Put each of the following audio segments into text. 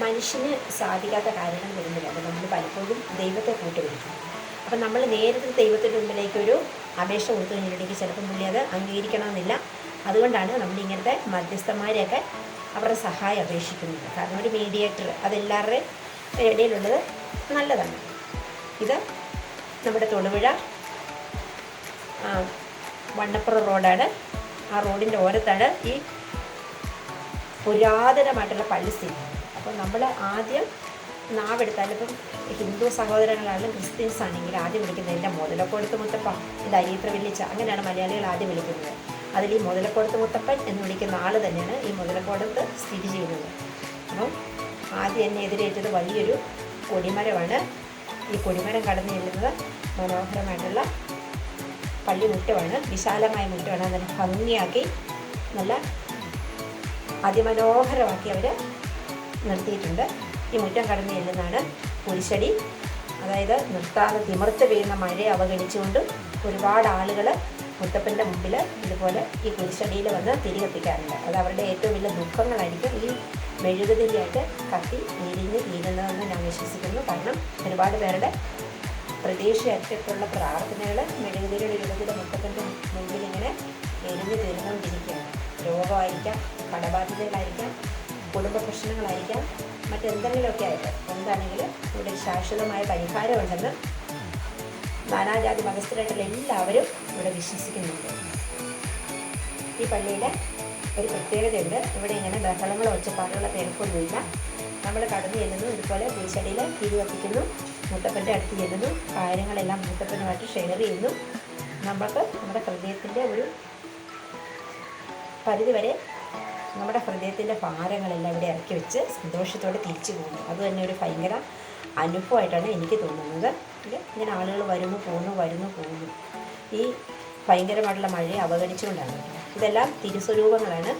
മനുഷ്യന് സാധിക്കാത്ത കാര്യങ്ങൾ വരുന്നില്ല. അപ്പോൾ നമ്മൾ പലപ്പോഴും ദൈവത്തെ കൂട്ടുപിടിക്കും. അപ്പം നമ്മൾ നേരിട്ട് ദൈവത്തിൻ്റെ മുമ്പിലേക്കൊരു അപേക്ഷ കൊടുത്തു കഴിഞ്ഞിട്ടുണ്ടെങ്കിൽ ചിലപ്പം പുള്ളി അത് അംഗീകരിക്കണമെന്നില്ല. അതുകൊണ്ടാണ് നമ്മൾ ഇങ്ങനത്തെ മധ്യസ്ഥന്മാരെയൊക്കെ അവരുടെ സഹായം അപേക്ഷിക്കുന്നത്. കാരണം ഒരു മീഡിയേറ്റർ അതെല്ലാവരുടെയും ഇടയിലുള്ളത് നല്ലതാണ്. ഇത് നമ്മുടെ തൊടുപുഴ വണ്ണപ്പുറം റോഡാണ്. ആ റോഡിൻ്റെ ഓരത്താണ് ഈ പുരാതനമായിട്ടുള്ള പള്ളി സ്ഥിതി. അപ്പോൾ നമ്മൾ ആദ്യം നാവെടുത്താലും ഇപ്പം ഹിന്ദു സഹോദരങ്ങളാണെങ്കിലും ക്രിസ്ത്യൻസ് ആണെങ്കിൽ ആദ്യം വിളിക്കുന്നത് എൻ്റെ മുതലക്കോടത്ത് മുത്തപ്പ, എൻ്റെ അരിയത്ര വെള്ളിച്ച, അങ്ങനെയാണ് മലയാളികൾ ആദ്യം വിളിക്കുന്നത്. അതിൽ ഈ മുതലക്കോടത്ത് മുത്തപ്പൻ എന്ന് വിളിക്കുന്ന ആൾ തന്നെയാണ് ഈ മുതലക്കോടത്ത് സ്ഥിതി ചെയ്യുന്നത്. അപ്പം ആദ്യം എന്നെ എതിരേറ്റത് വലിയൊരു കൊടിമരമാണ്. ഈ കൊടിമരം കടന്നു ചെല്ലുന്നത് മനോഹരമായിട്ടുള്ള പള്ളിമുറ്റമാണ്, വിശാലമായ മുറ്റമാണ്. അതിനെ ഭംഗിയാക്കി നല്ല അതിമനോഹരമാക്കി അവർ നിർത്തിയിട്ടുണ്ട്. ഈ മുറ്റം കടന്നു ചെല്ലുന്നതാണ് കുരിശടി. അതായത് നിർത്താതെ തിമിർത്ത് വീഴുന്ന മഴയെ അവഗണിച്ചുകൊണ്ട് ഒരുപാട് ആളുകൾ മുത്തപ്പൻ്റെ മുമ്പിൽ ഇതുപോലെ ഈ കുരിശടിയിൽ വന്ന് തിരികത്തിക്കാറുണ്ട്. അത് അവരുടെ ഏറ്റവും വലിയ ദുഃഖങ്ങളായിരിക്കും ഈ മെഴുകുതിരിയായിട്ട് കത്തി എരിഞ്ഞ് തീരുന്നതെന്ന് ഞാൻ വിശ്വസിക്കുന്നു. കാരണം ഒരുപാട് പേരുടെ പ്രതീക്ഷയായിട്ടുള്ള പ്രാർത്ഥനകൾ മെഴുകുതിരിയുടെ രൂപത്തിൽ മുത്തപ്പൻ്റെ മുമ്പിൽ ഇങ്ങനെ എരിഞ്ഞ് തീർന്നുകൊണ്ടിരിക്കുകയാണ്. രോഗമായിരിക്കാം, കടബാധ്യതകളായിരിക്കാം, കുടുംബ പ്രശ്നങ്ങളായിരിക്കാം, മറ്റെന്തെങ്കിലുമൊക്കെ ആയിട്ട് എന്താണെങ്കിലും ഇവിടെ ശാശ്വതമായ പരിഹാരമുണ്ടെന്ന് നാനാജാതി മതസ്ഥരായിട്ടുള്ള എല്ലാവരും ഇവിടെ വിശ്വസിക്കുന്നുണ്ട്. ഈ പള്ളിയുടെ ഒരു പ്രത്യേകതയുണ്ട്. ഇവിടെ ഇങ്ങനെ ബഹളങ്ങളോ ഒച്ചപ്പാടുകളോ തിരക്കൊന്നുമില്ല. നമ്മൾ കടന്നു ചെല്ലുന്നു, ഇതുപോലെ കുരിശടിയിൽ തിരി കത്തിക്കുന്നു, മുത്തപ്പൻ്റെ അടുത്ത് ചെല്ലുന്നു, കാര്യങ്ങളെല്ലാം മുത്തപ്പനുമായിട്ട് ഷെയർ ചെയ്യുന്നു. നമ്മൾക്ക് നമ്മുടെ ഹൃദയത്തിൻ്റെ ഒരു പരിധിവരെ നമ്മുടെ ഹൃദയത്തിൻ്റെ ഭാരങ്ങളെല്ലാം ഇവിടെ ഇറക്കി വെച്ച് സന്തോഷത്തോടെ തിരിച്ചു പോകുന്നു. അതുതന്നെ ഒരു ഭയങ്കര അനുഭവമായിട്ടാണ് എനിക്ക് തോന്നുന്നത്. ഇങ്ങനെ ആളുകൾ വരുന്നു പോകുന്നു. ഈ ഭയങ്കരമായിട്ടുള്ള മഴയെ അവഗണിച്ചുകൊണ്ടാണ്. ഇതെല്ലാം തിരുസ്വരൂപങ്ങളാണ്.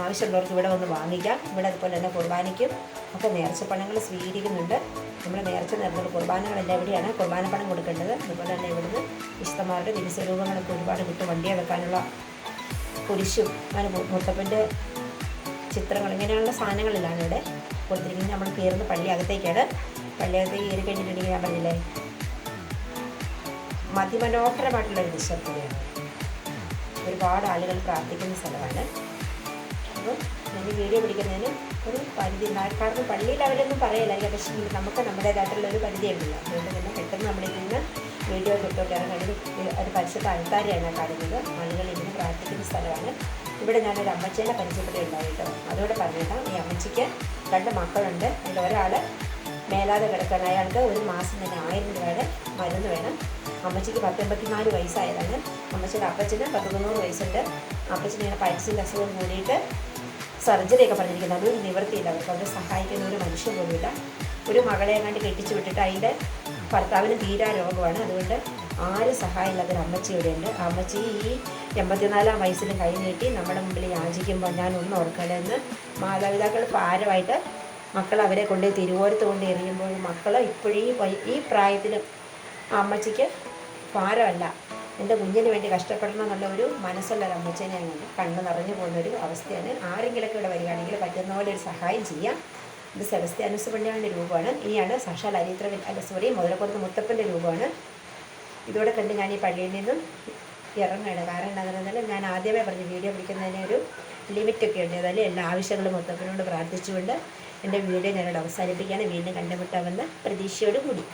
ആവശ്യമുള്ളവർക്ക് ഇവിടെ വന്ന് വാങ്ങിക്കാം. ഇവിടെ അതുപോലെ തന്നെ കുർബാനയ്ക്കും ഒക്കെ നേർച്ചപ്പണങ്ങൾ സ്വീകരിക്കുന്നുണ്ട്. നമ്മൾ നേർച്ച നേർന്നുള്ള കുർബാനകളെല്ലാം എവിടെയാണ് കുർബാന പണം കൊടുക്കേണ്ടത്. അതുപോലെ തന്നെ ഇവിടുന്ന് വിശുദ്ധന്മാരുടെ തിരുസ്വരൂപങ്ങളൊക്കെ ഒരുപാട് കിട്ടും. വണ്ടിയെ വെക്കാനുള്ള കുരിശും അങ്ങനെ മുത്തപ്പൻ്റെ ചിത്രങ്ങൾ ഇങ്ങനെയുള്ള സാധനങ്ങളിലാണ് ഇവിടെ കൊടുത്തിരിക്കുന്നത്. നമ്മൾ കയറുന്ന പള്ളിയകത്തേക്കാണ്. പള്ളിയകത്തേക്ക് കയറി കഴിഞ്ഞിട്ടുണ്ടെങ്കിൽ ഞാൻ പറഞ്ഞില്ലേ അതിമനോഹരമായിട്ടുള്ളൊരു നിശബ്ദതയാണ്. ഒരുപാട് ആളുകൾ പ്രാർത്ഥിക്കുന്ന സ്ഥലമാണ്. അപ്പോൾ ഞാൻ വീഡിയോ പിടിക്കുന്നതിന് ഒരു പരിധി, കാരണം പള്ളിയിൽ അവരൊന്നും പറയില്ലായിരിക്കും, പക്ഷേ നമുക്ക് നമ്മുടേതായിട്ടുള്ള ഒരു പരിധിയുണ്ടല്ലോ. അതുകൊണ്ട് തന്നെ പെട്ടെന്ന് നമ്മളിൽ നിന്ന് വീഡിയോ കിട്ടുകയാണ്. ഒരു പരിശുദ്ധ ആൾക്കാരെയാണ് കാണുന്നത്. ആളുകൾ ഇങ്ങനെ പ്രാർത്ഥിക്കുന്ന സ്ഥലമാണ്. ഇവിടെ ഞാനൊരു അമ്മച്ചേനെ പരിചയപ്പെടുകയുണ്ടായി കേട്ടോ. അതോടെ പറഞ്ഞേക്കാം. ഈ അമ്മച്ചിക്ക് 2 മക്കളുണ്ട്. അതിൽ ഒരാൾ മേലാതെ കിടക്കാൻ, അയാൾക്ക് ഒരു മാസം തന്നെ 1000 രൂപയുടെ മരുന്ന് വേണം. അമ്മച്ചിക്ക് 84 വയസ്സായതാണ്. അമ്മച്ചിയുടെ അപ്പച്ചന് 100 വയസ്സുണ്ട്. അപ്പച്ചന് ഇങ്ങനെ പൈൽസിൻ്റെ അസുഖം കൂടിയിട്ട് സർജറിയൊക്കെ പറഞ്ഞിരിക്കുന്നത്. അതൊരു നിവൃത്തിയില്ല. അവരെ സഹായിക്കുന്ന ഒരു മനുഷ്യൻ പോലുമില്ല. ഒരു മകളെ കണ്ട് കെട്ടിച്ചു വിട്ടിട്ട് അതിൻ്റെ ഭർത്താവിന് തീരാ രോഗമാണ്. അതുകൊണ്ട് ആരും സഹായമില്ലാത്തൊരു അമ്മച്ചി ഇവിടെയുണ്ട്. ആ അമ്മച്ചി ഈ 84-ാം വയസ്സിലും കൈ നീട്ടി നമ്മുടെ മുമ്പിൽ യാചിക്കുമ്പോൾ ഞാൻ ഒന്ന് ഓർക്കണമെന്ന് മാതാപിതാക്കൾ ഭാരമായിട്ട് മക്കൾ അവരെ കൊണ്ട് തിരുവോരത്ത് കൊണ്ട് എറിയുമ്പോൾ മക്കൾ ഇപ്പോഴും ഈ പ്രായത്തിലും ആ അമ്മച്ചിക്ക് ഭാരമല്ല, എൻ്റെ കുഞ്ഞിന് വേണ്ടി കഷ്ടപ്പെടണം എന്നുള്ള ഒരു മനസ്സുള്ളൊരു അമ്മച്ചേനെ കണ്ണ് നിറഞ്ഞു പോകുന്നൊരു അവസ്ഥയാണ്. ആരെങ്കിലൊക്കെ ഇവിടെ വരികയാണെങ്കിൽ പറ്റുന്ന പോലെ ഒരു സഹായം ചെയ്യാം. ഇത് സെബസ്ത്യാനോസ് പുണ്യാളൻ്റെ രൂപമാണ്. ഇനിയാണ് സാക്ഷാൽ മുതലക്കോടത്ത് മുത്തപ്പൻ്റെ രൂപമാണ്. ഇതോടെ കണ്ട് ഞാൻ ഈ പള്ളിയിൽ നിന്നും ഇറങ്ങുകയാണ്. കാരണം എന്താണെന്ന് പറഞ്ഞാൽ ഞാൻ ആദ്യമേ പറഞ്ഞ് വീഡിയോ പിടിക്കുന്നതിന് ഒരു ലിമിറ്റൊക്കെ ഉണ്ട്. ഏതായാലും എല്ലാ ആവശ്യങ്ങളും മുത്തപ്പനോട് പ്രാർത്ഥിച്ചുകൊണ്ട് എൻ്റെ വീഡിയോ ഞാനോട് അവസാനിപ്പിക്കുകയാണ്. വീണ്ടും കണ്ടുമുട്ടാമെന്ന പ്രതീക്ഷയോട് കൂടി.